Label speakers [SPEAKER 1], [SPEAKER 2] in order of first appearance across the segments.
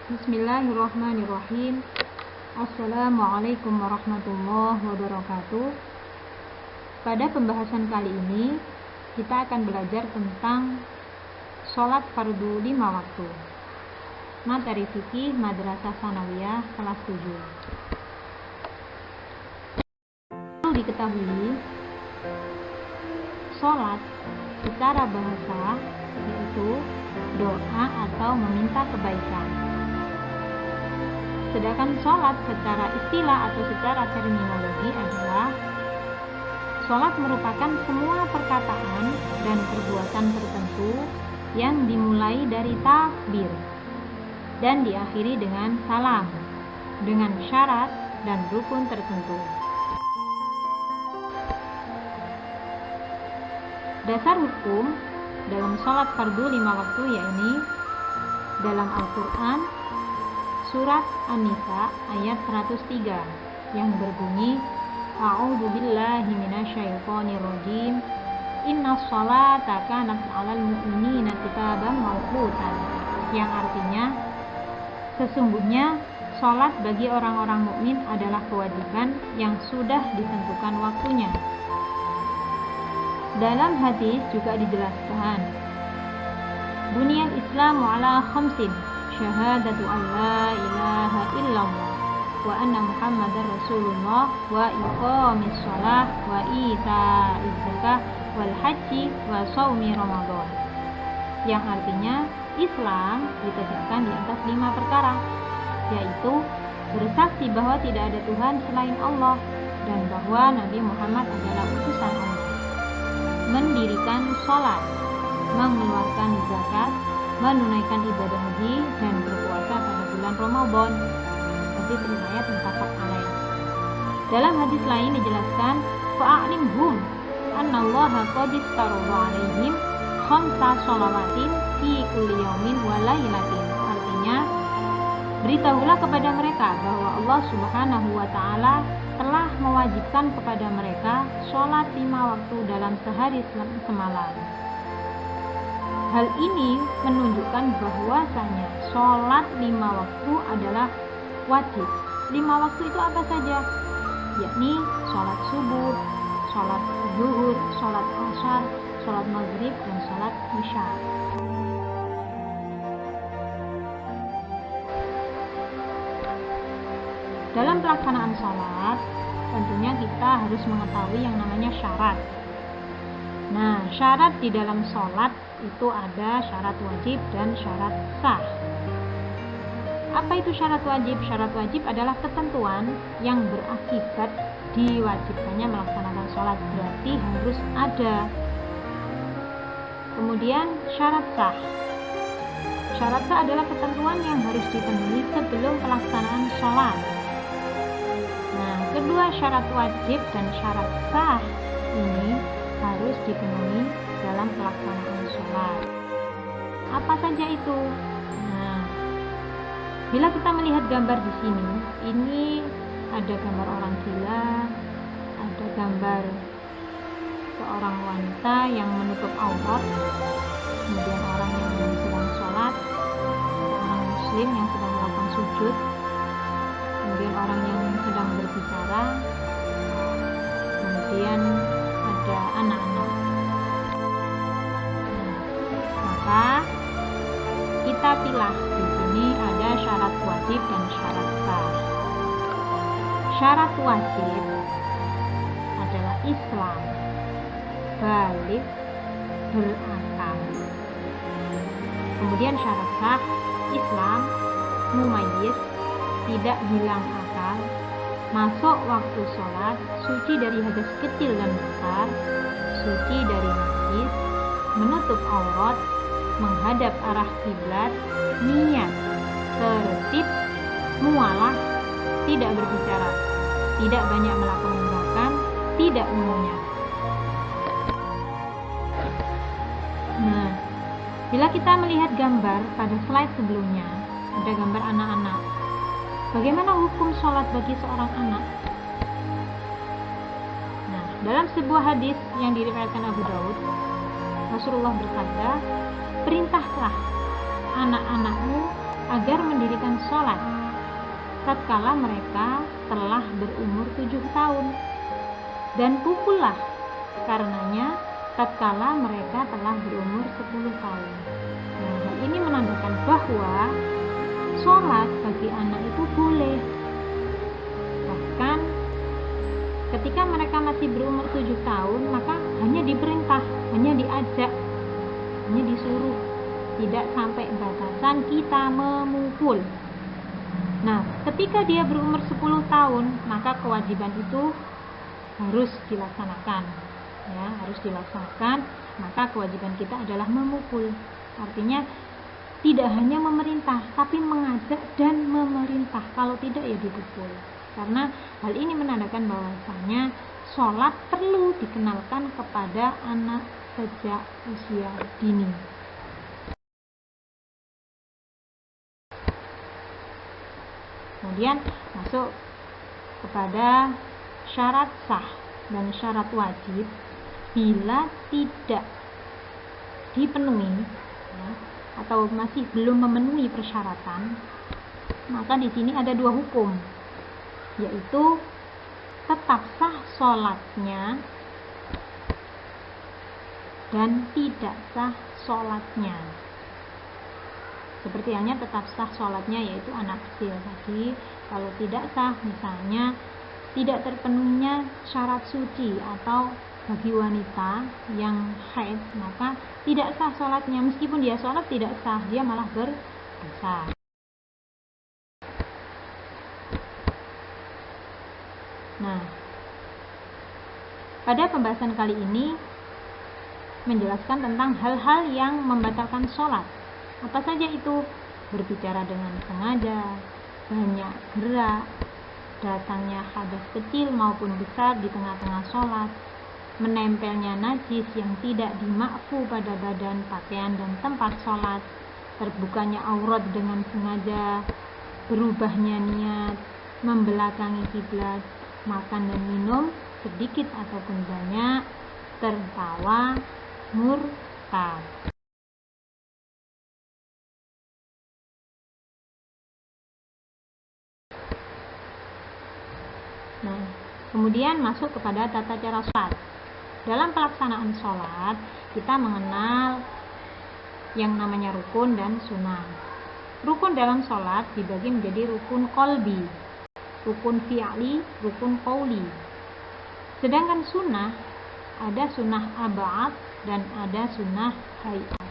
[SPEAKER 1] Bismillahirrahmanirrahim. Assalamualaikum warahmatullahi wabarakatuh. Pada pembahasan kali ini kita akan belajar tentang sholat fardu 5 waktu. Materi fikih Madrasah Tsanawiyah kelas 7. Perlu diketahui, sholat secara bahasa yaitu doa atau meminta kebaikan. Sedangkan sholat secara istilah atau secara terminologi adalah sholat merupakan semua perkataan dan perbuatan tertentu yang dimulai dari takbir dan diakhiri dengan salam dengan syarat dan rukun tertentu. Dasar hukum dalam sholat fardu 5 waktu yakni dalam Al-Quran Surat An-Nisa ayat 103 yang berbunyi A'udzu billahi minasyaitonir rajim. Innas sholata kanat 'alal mu'minina kitaban mawqutan. Yang artinya sesungguhnya sholat bagi orang-orang mukmin adalah kewajiban yang sudah ditentukan waktunya. Dalam hadis juga dijelaskan Buniyal Islamu ala khamsin syahadatu an la ilaha illallah wa anna muhammadar rasulullah wa iqamis shalah wa ita'iz zakah wal haji wa shaumi ramadan. Yang artinya Islam ditegakkan di atas 5 perkara, yaitu bersaksi bahwa tidak ada Tuhan selain Allah dan bahwa Nabi Muhammad adalah utusan Allah, mendirikan sholat, mengeluarkan zakat, menunaikan ibadah haji, dan berpuasa pada bulan Ramadan. Hadis riwayat muttafaq alaih. Dalam hadis lain dijelaskan, fa'alimhum annallaha qad istarada alaihim khamsa shalawatin fi kulli yaumin wa lailatin. Artinya, beritahulah kepada mereka bahwa Allah Subhanahu wa taala telah mewajibkan kepada mereka sholat 5 waktu dalam sehari semalam. Hal ini menunjukkan bahwasanya sholat 5 waktu adalah wajib. 5 waktu itu apa saja? Yakni sholat subuh, sholat zuhur, sholat asar, sholat maghrib, dan sholat isya. Dalam pelaksanaan sholat, tentunya kita harus mengetahui yang namanya syarat. Nah, syarat di dalam sholat itu ada syarat wajib dan syarat sah. Apa itu syarat wajib? Syarat wajib adalah ketentuan yang berakibat diwajibkannya melaksanakan sholat, berarti harus ada. Kemudian syarat sah. Syarat sah adalah ketentuan yang harus dipenuhi sebelum pelaksanaan sholat. Nah, kedua syarat wajib dan syarat sah ini harus dipenuhi dalam pelaksanaan sholat. Apa saja itu? Nah, bila kita melihat gambar di sini, ini ada gambar orang gila, ada gambar seorang wanita yang menutup aurat, kemudian orang yang sedang sholat, orang muslim yang sedang melakukan sujud, kemudian orang yang sedang berbicara, kemudian ada anak-anak. Maka kita pilih di sini ada syarat wajib dan syarat sah. Syarat wajib adalah Islam, balik, berakal. Kemudian syarat sah, Islam, mumayyiz, tidak hilang akal, masuk waktu sholat, suci dari hadas kecil dan besar, suci dari najis, menutup aurat, menghadap arah kiblat, niat, tertib, mualah, tidak berbicara, tidak banyak melakukan, tidak mengunyah. Nah, bila kita melihat gambar pada slide sebelumnya, ada gambar anak-anak. Bagaimana hukum sholat bagi seorang anak? Nah, dalam sebuah hadis yang diriwayatkan Abu Daud, Rasulullah bersabda, perintahlah anak-anakmu agar mendirikan melaksanakan sholat tatkala mereka telah berumur 7 tahun, dan pukullah karenanya tatkala mereka telah berumur 10 tahun. Nah, hal ini menandakan bahwa sholat bagi anak itu boleh. Bahkan ketika mereka masih berumur 7 tahun, maka hanya diperintah, hanya diajak, hanya disuruh, tidak sampai batasan kita memukul. Nah, ketika dia berumur 10 tahun, maka kewajiban itu harus dilaksanakan. Ya, harus dilaksanakan, maka kewajiban kita adalah memukul. Artinya tidak hanya memerintah, tapi mengajak dan memerintah. Kalau tidak ya dipukul. Karena hal ini menandakan bahwasanya sholat perlu dikenalkan kepada anak sejak usia dini. Kemudian masuk kepada syarat sah dan syarat wajib. Bila tidak dipenuhi, ya, atau masih belum memenuhi persyaratan, maka di sini ada 2 hukum, yaitu tetap sah sholatnya dan tidak sah sholatnya. Seperti halnya tetap sah sholatnya, yaitu anak kecil tadi. Kalau tidak sah, misalnya tidak terpenuhinya syarat suci, atau bagi wanita yang haid, maka tidak sah sholatnya. Meskipun dia sholat tidak sah, dia malah berdosa. Nah, pada pembahasan kali ini menjelaskan tentang hal-hal yang membatalkan sholat. Apa saja itu? Berbicara dengan sengaja, banyak gerak, datangnya hadas kecil maupun besar di tengah-tengah sholat, menempelnya najis yang tidak dimakfu pada badan, pakaian, dan tempat sholat, terbukanya aurat dengan sengaja, berubahnya niat, membelakangi kiblat, makan dan minum sedikit ataupun banyak, tertawa, murtad. Nah, kemudian masuk kepada tata cara sholat. Dalam pelaksanaan sholat, kita mengenal yang namanya rukun dan sunnah. Rukun dalam sholat dibagi menjadi rukun qalbi, rukun fi'li, rukun qauli. Sedangkan sunnah, ada sunnah ab'ad dan ada sunnah hay'at.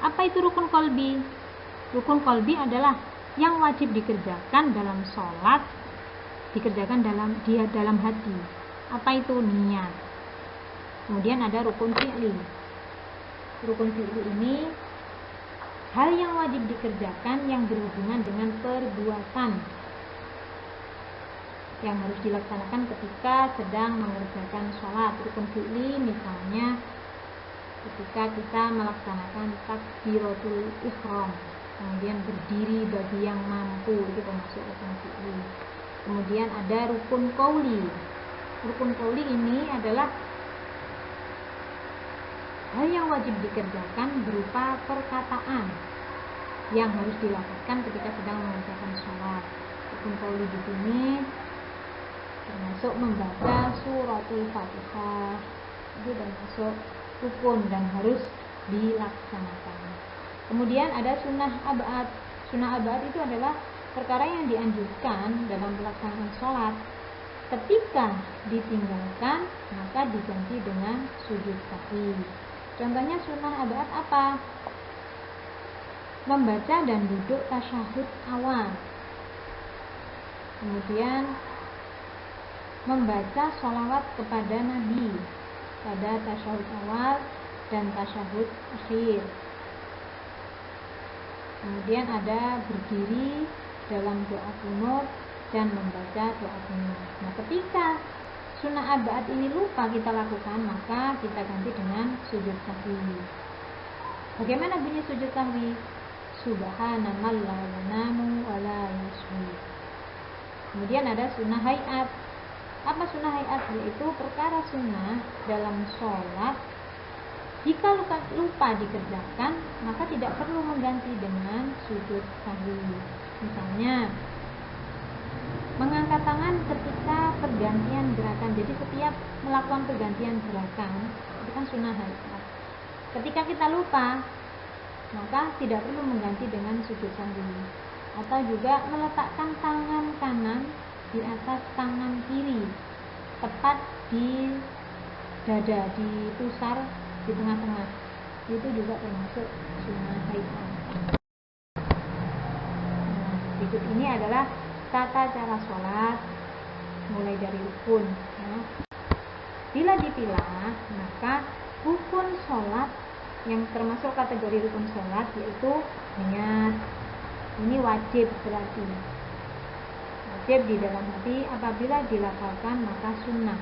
[SPEAKER 1] Apa itu rukun qalbi? Rukun qalbi adalah yang wajib dikerjakan dalam sholat, dikerjakan dalam hati. Apa itu? Niat. Kemudian ada rukun fi'li. Rukun fi'li ini hal yang wajib dikerjakan yang berhubungan dengan perbuatan yang harus dilaksanakan ketika sedang mengerjakan sholat. Rukun fi'li misalnya ketika kita melaksanakan takbiratul ihram, kemudian berdiri bagi yang mampu, itu termasuk rukun fi'li. Kemudian ada rukun qauli. Rukun qauli ini adalah hal yang wajib dikerjakan berupa perkataan yang harus dilakukan ketika sedang mengerjakan sholat. Rukun qauli di sini termasuk membaca suratul Fatihah, itu termasuk rukun dan harus dilaksanakan. Kemudian ada sunnah ab'ad. Sunnah ab'ad itu adalah perkara yang dianjurkan dalam pelaksanaan sholat. Ketika ditinggalkan, maka diganti dengan sujud sahwi. Contohnya sunnah ab'ad apa? Membaca dan duduk tasyahud awal. Kemudian membaca sholawat kepada Nabi pada tasyahud awal dan tasyahud akhir. Kemudian ada berdiri dalam doa qunut dan membaca doa qunut. Nah, ketika sunnah ab'ad ini lupa kita lakukan, maka kita ganti dengan sujud sahwi. Bagaimana bunyi sujud sahwi? Subhanallah la yanamu wa la yuswi. Kemudian ada sunnah hayat. Apa sunnah hayat? Yaitu perkara sunnah dalam sholat. Jika lupa dikerjakan, maka tidak perlu mengganti dengan sujud sahwi. Misalnya mengangkat tangan ketika pergantian gerakan. Jadi setiap melakukan pergantian gerakan itu kan sunnah hayat. Ketika kita lupa, maka tidak perlu mengganti dengan sujud sahwi. Atau juga meletakkan tangan kanan di atas tangan kiri, tepat di dada, di pusar, di tengah-tengah. Itu juga termasuk sunnah hayat. Berikut ini adalah tata cara sholat mulai dari rukun. Bila dipilah, maka rukun sholat yang termasuk kategori rukun sholat yaitu niat. Ini wajib berarti. Wajib di dalam hati, apabila dilafalkan maka sunnah.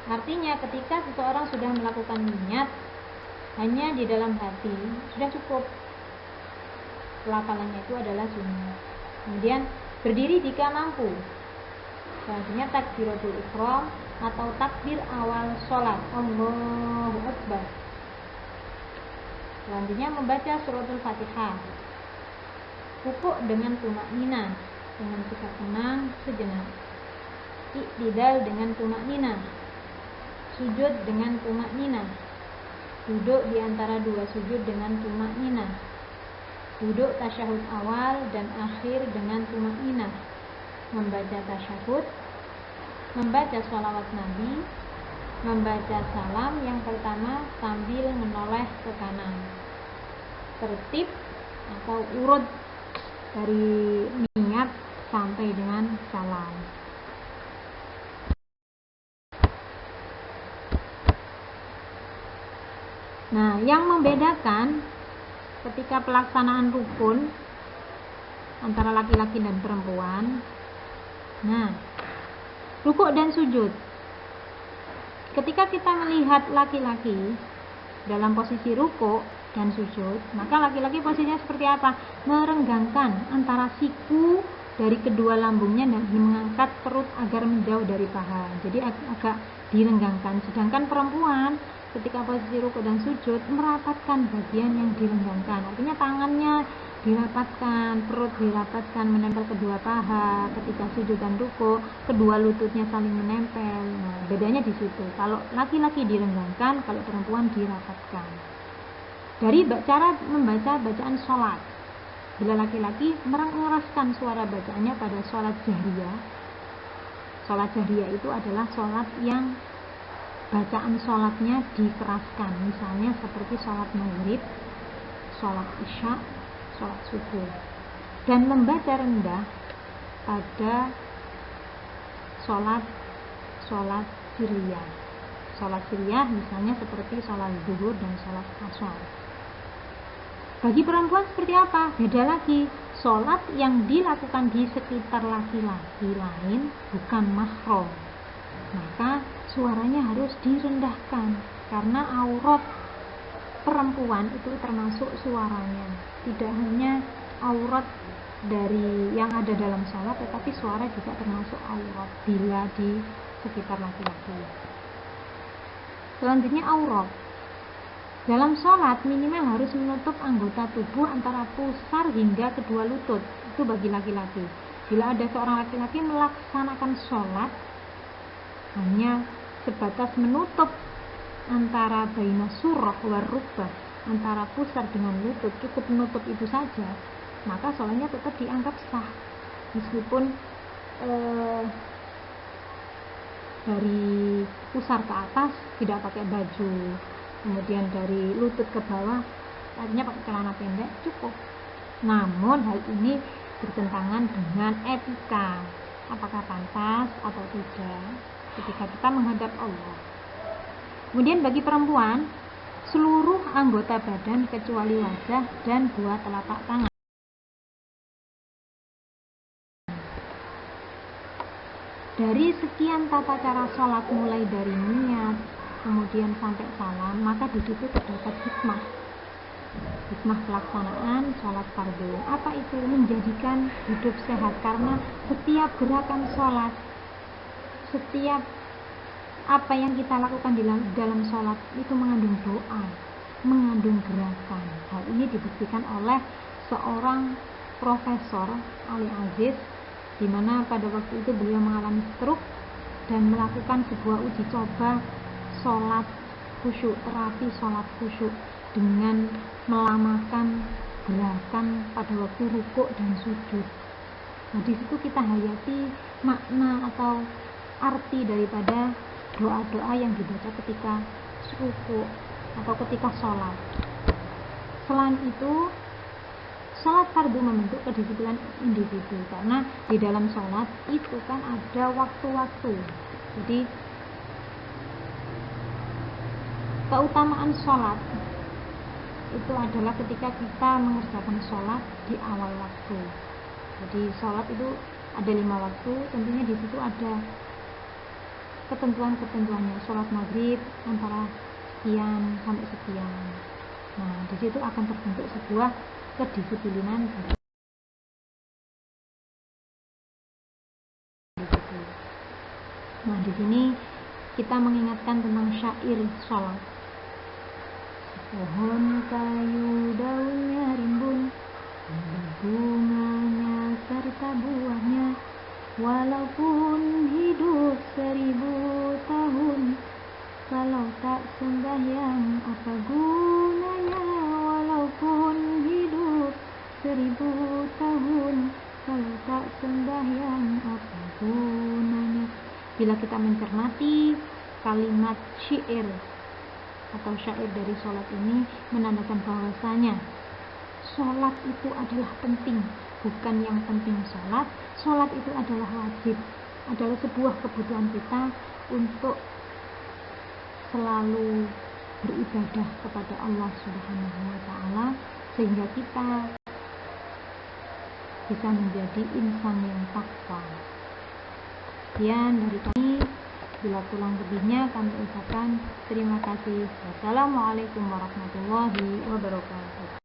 [SPEAKER 1] Artinya ketika seseorang sudah melakukan niat hanya di dalam hati, sudah cukup. Pelafalannya itu adalah sunnah. Kemudian berdiri jika mampu. Selanjutnya takbiratul ihram atau takbir awal sholat, Allahu Akbar. Selanjutnya membaca suratul Fatihah. Rukuk dengan tumakninah, dengan sikap tenang sejenak. Iktidal dengan tumakninah. Sujud dengan tumakninah. Duduk di antara dua sujud dengan tumakninah. Duduk tasyahud awal dan akhir dengan tumakninah. Membaca tasyahud, membaca sholawat Nabi, membaca salam yang pertama sambil menoleh ke kanan. Tertib atau urut dari niat sampai dengan salam. Nah, yang membedakan ketika pelaksanaan rukun antara laki-laki dan perempuan, nah, rukuk dan sujud. Ketika kita melihat laki-laki dalam posisi rukuk dan sujud, maka laki-laki posisinya seperti apa? Merenggangkan antara siku dari kedua lambungnya dan mengangkat perut agar menjauh dari paha. Jadi agak direnggangkan. Sedangkan perempuan ketika posisi rukuk dan sujud merapatkan bagian yang direnggangkan. Artinya tangannya dirapatkan, perut dirapatkan menempel kedua paha. Ketika sujud dan rukuk, kedua lututnya saling menempel. Nah, bedanya di situ. Kalau laki-laki direnggangkan, kalau perempuan dirapatkan. Dari cara membaca bacaan sholat, bila laki-laki mengeraskan suara bacaannya pada sholat jahriyah. Sholat jahriyah itu adalah sholat yang bacaan sholatnya dikeraskan, misalnya seperti sholat maghrib, sholat isya, sholat subuh. Dan membaca rendah pada sholat sirriyah. Sholat sirriyah misalnya seperti sholat zuhur dan sholat asar. Bagi perempuan seperti apa? Beda lagi. Sholat yang dilakukan di sekitar laki-laki lain bukan mahram, maka suaranya harus direndahkan, karena aurat perempuan itu termasuk suaranya. Tidak hanya aurat dari yang ada dalam sholat, tetapi suara juga termasuk aurat bila di sekitar laki-laki. Selanjutnya aurat. Dalam sholat minimal harus menutup anggota tubuh antara pusar hingga kedua lutut. Itu bagi laki-laki. Bila ada seorang laki-laki melaksanakan sholat hanya sebatas menutup antara baina surrah wa rukbah, antara pusar dengan lutut, cukup menutup itu saja, maka sholatnya tetap dianggap sah, meskipun dari pusar ke atas tidak pakai baju, kemudian dari lutut ke bawah artinya pakai celana pendek, cukup. Namun hal ini bertentangan dengan etika, apakah pantas atau tidak ketika kita menghadap Allah. Kemudian bagi perempuan, seluruh anggota badan kecuali wajah dan dua telapak tangan. Dari sekian tata cara sholat mulai dari niat, kemudian sampai salam, maka di situ terdapat hikmah pelaksanaan sholat fardu. Apa itu? Menjadikan hidup sehat, karena setiap gerakan sholat, setiap apa yang kita lakukan di dalam sholat itu mengandung doa. mengandung gerakan. Hal ini dibuktikan oleh seorang Profesor Ali Aziz, di mana pada waktu itu beliau mengalami stroke dan melakukan sebuah uji coba sholat khusyuk, terapi sholat khusyuk dengan melamakan gerakan pada waktu rukuk dan sujud. Nah, di situ kita hayati makna atau arti daripada doa-doa yang dibaca ketika rukuk atau ketika sholat. Selain itu, sholat fardu membentuk kedisiplinan individu, karena di dalam sholat itu kan ada waktu-waktu. Jadi keutamaan sholat itu adalah ketika kita mengerjakan sholat di awal waktu. Jadi sholat itu ada 5 waktu, tentunya di situ ada ketentuan-ketentuannya. Sholat maghrib antara sekian sampai sekian. Nah, di situ akan terbentuk sebuah kedisiplinan. Nah, di sini kita mengingatkan tentang syair sholat. Pohon kayu daunnya rimbun, ada bunganya serta buahnya, walaupun hidup 1000 tahun, kalau tak sembahyang apa gunanya? Walaupun hidup 1000 tahun, kalau tak sembahyang apa gunanya? Bila kita mencermati kalimat syair atau syair dari sholat ini, menandakan bahwasanya sholat itu adalah penting, bukan yang penting sholat. Sholat itu adalah wajib, adalah sebuah kebutuhan kita untuk selalu beribadah kepada Allah Subhanahu wa Ta'ala, sehingga kita bisa menjadi insan yang takwa. Sekian dari kami. Bila kurang lebihnya kami ucapkan terima kasih. Wassalamualaikum warahmatullahi wabarakatuh.